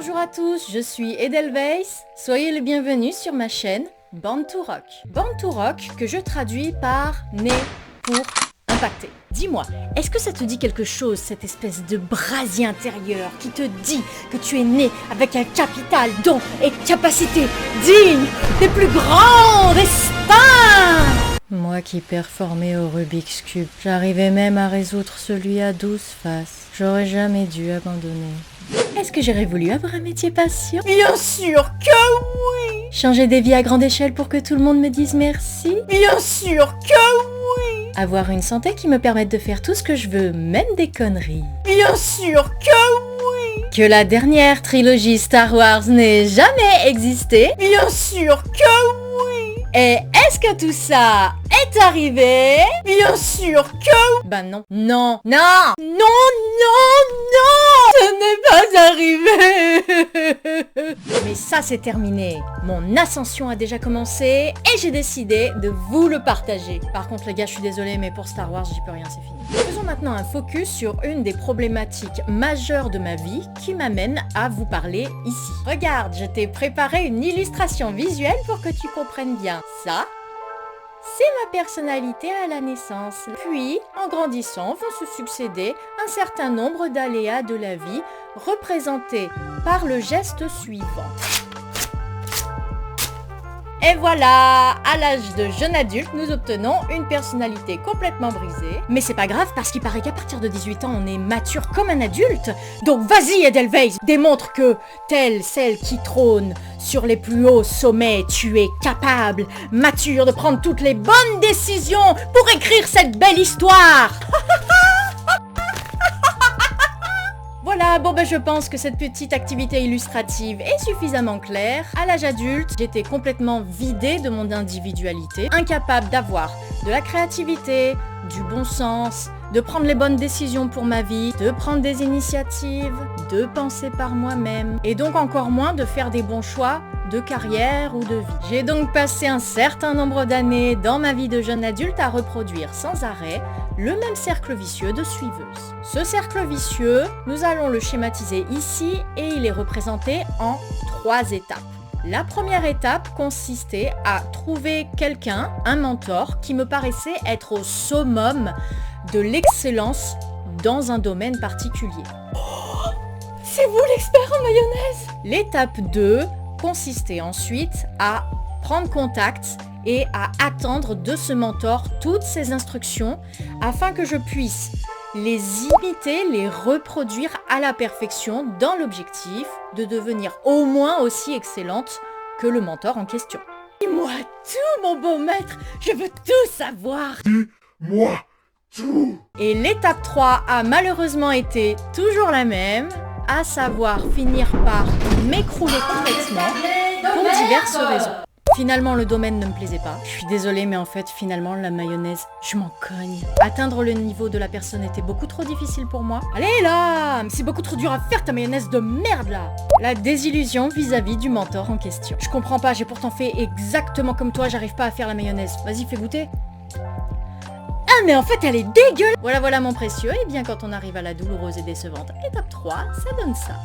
Bonjour à tous, je suis Edelweiss, soyez les bienvenus sur ma chaîne Born to Rock. Born to Rock que je traduis par né pour impacter. Dis-moi, est-ce que ça te dit quelque chose, cette espèce de brasier intérieur qui te dit que tu es né avec un capital, don et capacité digne des plus grands destins? Moi qui performais au Rubik's Cube, j'arrivais même à résoudre celui à 12 faces. J'aurais jamais dû abandonner. Est-ce que j'aurais voulu avoir un métier passion? Bien sûr que oui! Changer des vies à grande échelle pour que tout le monde me dise merci? Bien sûr que oui! Avoir une santé qui me permette de faire tout ce que je veux, même des conneries? Bien sûr que oui! Que la dernière trilogie Star Wars n'ait jamais existé? Bien sûr que oui! Et est-ce que tout ça est arrivé? Bien sûr que... Bah non. Non. Non. Non, non, non! Ce n'est pas arrivé! Mais ça c'est terminé. Mon ascension a déjà commencé et j'ai décidé de vous le partager. Par contre les gars, je suis désolée, mais pour Star Wars, j'y peux rien, c'est fini. Faisons maintenant un focus sur une des problématiques majeures de ma vie qui m'amène à vous parler ici. Regarde, je t'ai préparé une illustration visuelle pour que tu comprennes bien. Ça, c'est ma personnalité à la naissance. Puis, en grandissant, vont se succéder un certain nombre d'aléas de la vie représentés par le geste suivant. Et voilà, à l'âge de jeune adulte, nous obtenons une personnalité complètement brisée. Mais c'est pas grave parce qu'il paraît qu'à partir de 18 ans, on est mature comme un adulte. Donc vas-y Edelweiss, démontre que, telle celle qui trône sur les plus hauts sommets, tu es capable, mature de prendre toutes les bonnes décisions pour écrire cette belle histoire. Voilà, bon ben je pense que cette petite activité illustrative est suffisamment claire. À l'âge adulte, j'étais complètement vidée de mon individualité, incapable d'avoir de la créativité, du bon sens, de prendre les bonnes décisions pour ma vie, de prendre des initiatives, de penser par moi-même, et donc encore moins de faire des bons choix de carrière ou de vie. J'ai donc passé un certain nombre d'années dans ma vie de jeune adulte à reproduire sans arrêt le même cercle vicieux de suiveuse. Ce cercle vicieux, nous allons le schématiser ici et il est représenté en 3 étapes. La première étape consistait à trouver quelqu'un, un mentor, qui me paraissait être au summum de l'excellence dans un domaine particulier. Oh, c'est vous l'expert en mayonnaise! L'étape 2 consistait ensuite à prendre contact et à attendre de ce mentor toutes ses instructions afin que je puisse les imiter, les reproduire à la perfection dans l'objectif de devenir au moins aussi excellente que le mentor en question. Dis-moi tout, mon beau maître, je veux tout savoir. Dis-moi tout. Et l'étape 3 a malheureusement été toujours la même, à savoir finir par m'écrouler complètement pour diverses raisons. Finalement, le domaine ne me plaisait pas. Je suis désolée, mais en fait, finalement, la mayonnaise, je m'en cogne. Atteindre le niveau de la personne était beaucoup trop difficile pour moi. Allez là, mais c'est beaucoup trop dur à faire ta mayonnaise de merde là. La désillusion vis-à-vis du mentor en question. Je comprends pas, j'ai pourtant fait exactement comme toi, j'arrive pas à faire la mayonnaise. Vas-y, fais goûter. Ah mais en fait elle est dégueulasse. Voilà mon précieux, et bien quand on arrive à la douloureuse et décevante étape 3, ça donne ça.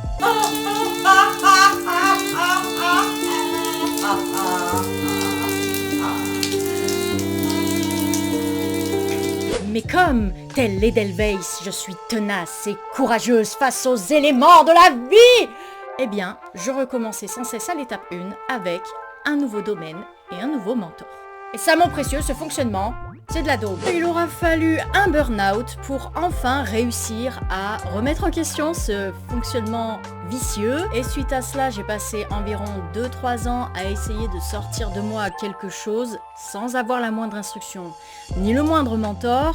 Mais comme, telle l'Edelweiss, je suis tenace et courageuse face aux éléments de la vie, eh bien, je recommençais sans cesse à l'étape 1 avec un nouveau domaine et un nouveau mentor. Et ça, mon précieux, ce fonctionnement, c'est de la daube. Il aura fallu un burn-out pour enfin réussir à remettre en question ce fonctionnement vicieux. Et suite à cela, j'ai passé environ 2-3 ans à essayer de sortir de moi quelque chose sans avoir la moindre instruction, ni le moindre mentor.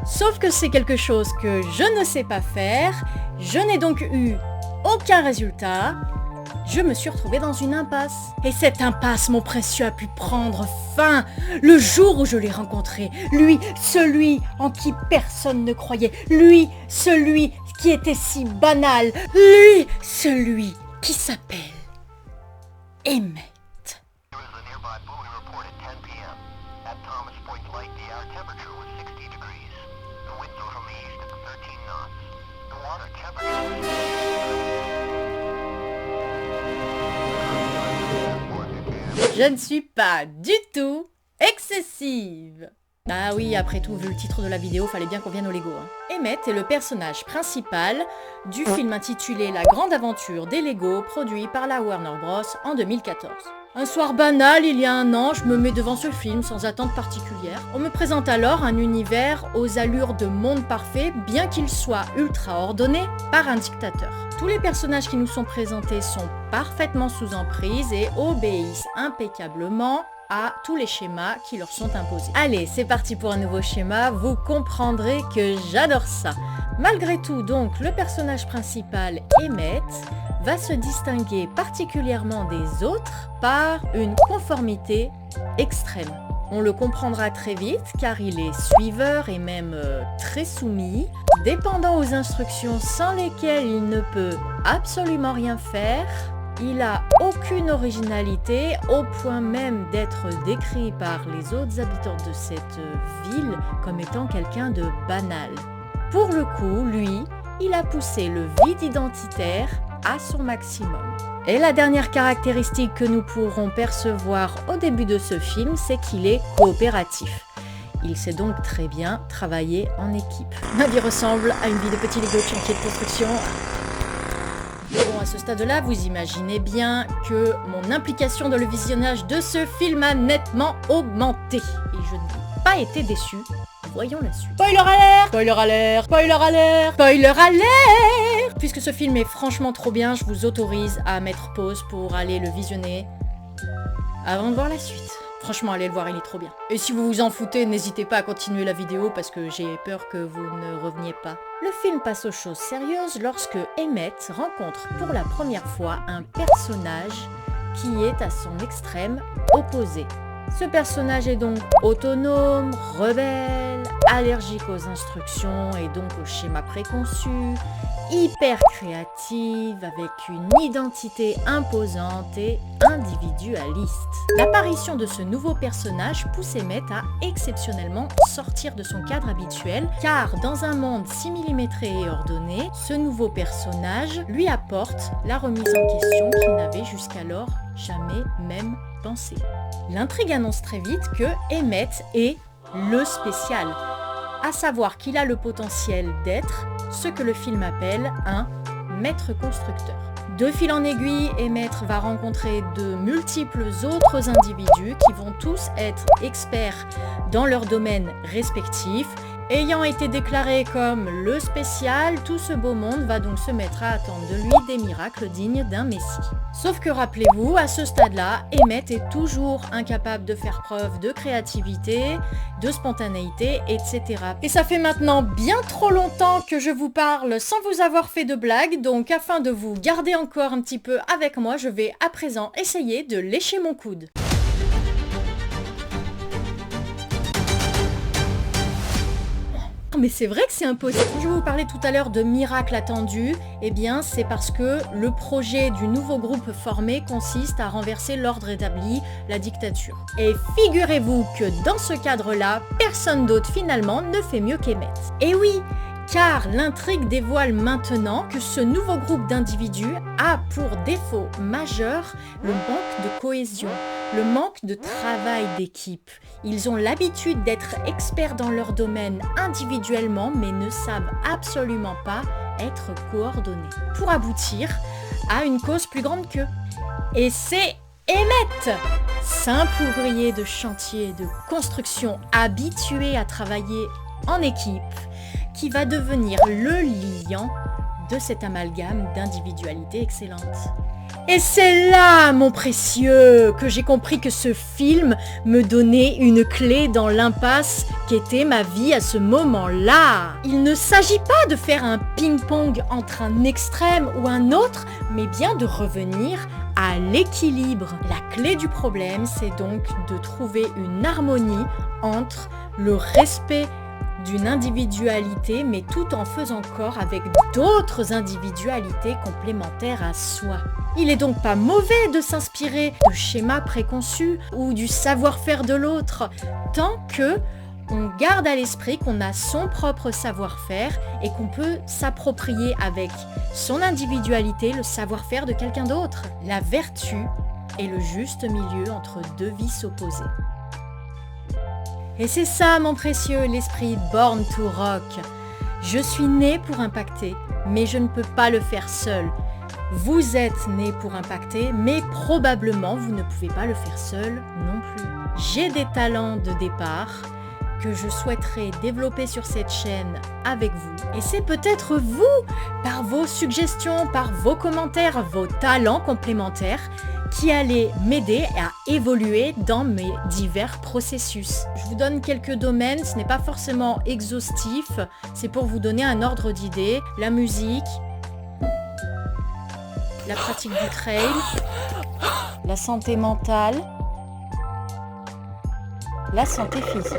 Sauf que c'est quelque chose que je ne sais pas faire. Je n'ai donc eu aucun résultat. Je me suis retrouvée dans une impasse. Et cette impasse, mon précieux, a pu prendre fin le jour où je l'ai rencontré. Lui, celui en qui personne ne croyait. Lui, celui qui était si banal. Lui, celui qui s'appelle Emmett. Je ne suis pas du tout excessive. Bah oui, après tout, vu le titre de la vidéo, fallait bien qu'on vienne au Lego. Emmett est le personnage principal du film intitulé La Grande Aventure des Lego, produit par la Warner Bros. En 2014. Un soir banal, il y a un an, je me mets devant ce film sans attente particulière. On me présente alors un univers aux allures de monde parfait, bien qu'il soit ultra ordonné par un dictateur. Tous les personnages qui nous sont présentés sont parfaitement sous emprise et obéissent impeccablement à tous les schémas qui leur sont imposés. Allez, c'est parti pour un nouveau schéma, vous comprendrez que j'adore ça. Malgré tout, donc, le personnage principal, Emmett, va se distinguer particulièrement des autres par une conformité extrême. On le comprendra très vite car il est suiveur et même très soumis, dépendant aux instructions sans lesquelles il ne peut absolument rien faire. Il a aucune originalité, au point même d'être décrit par les autres habitants de cette ville comme étant quelqu'un de banal. Pour le coup, lui, il a poussé le vide identitaire à son maximum. Et la dernière caractéristique que nous pourrons percevoir au début de ce film, c'est qu'il est coopératif. Il sait donc très bien travailler en équipe. Ma vie ressemble à une vie de petit Lego de chantier de construction. Bon, à ce stade-là, vous imaginez bien que mon implication dans le visionnage de ce film a nettement augmenté. Et je n'ai pas été déçu. Voyons la suite. Spoiler alert! Spoiler alert! Spoiler alert! Spoiler alert! Puisque ce film est franchement trop bien, je vous autorise à mettre pause pour aller le visionner avant de voir la suite. Franchement, allez le voir, il est trop bien. Et si vous vous en foutez, n'hésitez pas à continuer la vidéo parce que j'ai peur que vous ne reveniez pas. Le film passe aux choses sérieuses lorsque Emmett rencontre pour la première fois un personnage qui est à son extrême opposé. Ce personnage est donc autonome, rebelle, allergique aux instructions et donc aux schémas préconçus, hyper créative, avec une identité imposante et individualiste. L'apparition de ce nouveau personnage pousse Emmett à exceptionnellement sortir de son cadre habituel, car dans un monde si millimétré et ordonné, ce nouveau personnage lui apporte la remise en question qu'il n'avait jusqu'alors jamais même pensé. L'intrigue annonce très vite que Emmett est le spécial, à savoir qu'il a le potentiel d'être ce que le film appelle un maître constructeur. De fil en aiguille, Emmett va rencontrer de multiples autres individus qui vont tous être experts dans leur domaine respectif. Ayant été déclaré comme le spécial, tout ce beau monde va donc se mettre à attendre de lui des miracles dignes d'un messie. Sauf que rappelez-vous, à ce stade-là, Emmett est toujours incapable de faire preuve de créativité, de spontanéité, etc. Et ça fait maintenant bien trop longtemps que je vous parle sans vous avoir fait de blagues, donc afin de vous garder encore un petit peu avec moi, je vais à présent essayer de lécher mon coude. Mais c'est vrai que c'est impossible. Quand je vous parlais tout à l'heure de miracle attendu, eh bien c'est parce que le projet du nouveau groupe formé consiste à renverser l'ordre établi, la dictature. Et figurez-vous que dans ce cadre-là, personne d'autre finalement ne fait mieux qu'Emmett. Et oui, car l'intrigue dévoile maintenant que ce nouveau groupe d'individus a pour défaut majeur le manque de cohésion, le manque de travail d'équipe. Ils ont l'habitude d'être experts dans leur domaine individuellement, mais ne savent absolument pas être coordonnés pour aboutir à une cause plus grande qu'eux. Et c'est Emmett, simple ouvrier de chantier de construction habitué à travailler en équipe, qui va devenir le liant de cet amalgame d'individualité excellente. Et c'est là, mon précieux, que j'ai compris que ce film me donnait une clé dans l'impasse qu'était ma vie à ce moment-là. Il ne s'agit pas de faire un ping-pong entre un extrême ou un autre, mais bien de revenir à l'équilibre. La clé du problème, c'est donc de trouver une harmonie entre le respect d'une individualité, mais tout en faisant corps avec d'autres individualités complémentaires à soi. Il est donc pas mauvais de s'inspirer de schémas préconçus ou du savoir-faire de l'autre, tant que on garde à l'esprit qu'on a son propre savoir-faire et qu'on peut s'approprier avec son individualité le savoir-faire de quelqu'un d'autre. La vertu et le juste milieu entre deux vices opposés. Et c'est ça, mon précieux, l'esprit Born to Rock. Je suis né pour impacter, mais je ne peux pas le faire seul. Vous êtes né pour impacter, mais probablement vous ne pouvez pas le faire seul non plus. J'ai des talents de départ que je souhaiterais développer sur cette chaîne avec vous. Et c'est peut-être vous, par vos suggestions, par vos commentaires, vos talents complémentaires, qui allez m'aider à évoluer dans mes divers processus. Je vous donne quelques domaines, ce n'est pas forcément exhaustif, c'est pour vous donner un ordre d'idée. La musique, la pratique du trail, la santé mentale, la santé physique.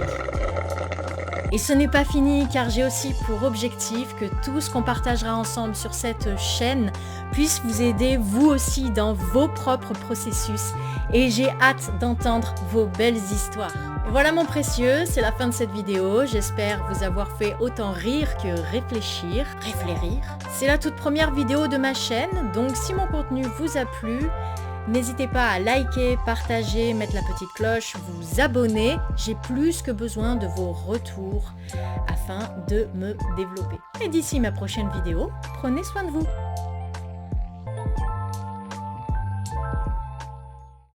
Et ce n'est pas fini car j'ai aussi pour objectif que tout ce qu'on partagera ensemble sur cette chaîne puisse vous aider vous aussi dans vos propres processus et j'ai hâte d'entendre vos belles histoires. Et voilà mon précieux, c'est la fin de cette vidéo. J'espère vous avoir fait autant rire que réfléchir. C'est la toute première vidéo de ma chaîne, donc si mon contenu vous a plu, n'hésitez pas à liker, partager, mettre la petite cloche, vous abonner. J'ai plus que besoin de vos retours afin de me développer. Et d'ici ma prochaine vidéo, prenez soin de vous.